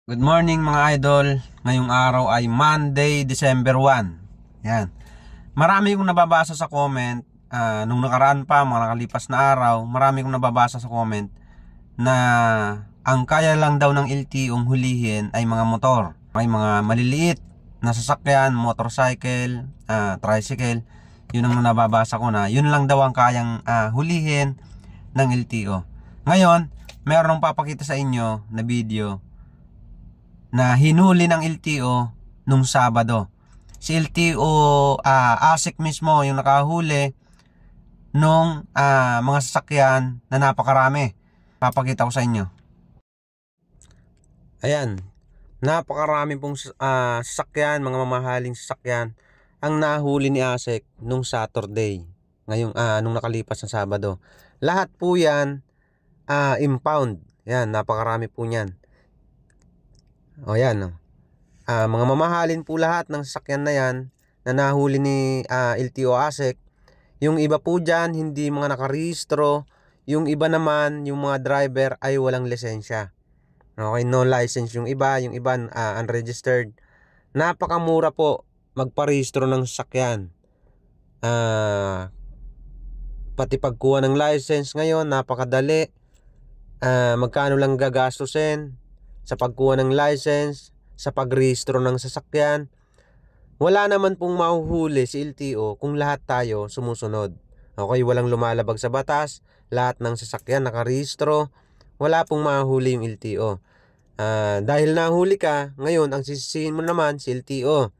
Good morning mga idol. Ngayong araw ay Monday, December 1. Yan. Marami kong nababasa sa comment nung nakaraan pa, mga nakalipas na araw, marami kong nababasa sa comment na ang kaya lang daw ng LTO hulihin ay mga motor. Ay mga maliliit na sasakyan, motorcycle, tricycle. Yun ang nababasa ko na yun lang daw ang kayang hulihin ng LTO. Ngayon, meron papakita sa inyo na video na hinuli ng LTO nung Sabado. Si LTO ASIC mismo yung nakahuli nung mga sasakyan na napakarami. Papakita ko sa inyo. Ayan, napakarami pong sasakyan, mga mamahaling sasakyan ang nahuli ni ASIC nung Saturday, ngayong nung nakalipas na Sabado. Lahat po yan impound. Yan, napakarami po niyan. O yan, mga mamahalin po lahat ng sasakyan na yan na nahuli ni LTO ASIC. Yung iba po dyan hindi mga nakarehistro. Yung iba naman, yung mga driver ay walang lisensya. Okay, no license yung iba unregistered. Napakamura po magparehistro ng sasakyan. Pati pagkuha ng license ngayon napakadali. Magkano lang gagastusin sa pagkuha ng license, sa pagrehistro ng sasakyan. Wala naman pong mahuhuli si LTO kung lahat tayo sumusunod. Okay, walang lumalabag sa batas, lahat ng sasakyan nakarehistro, wala pong mahuhuli yung LTO. Dahil nahuli ka, ngayon ang sisisihin mo naman si LTO.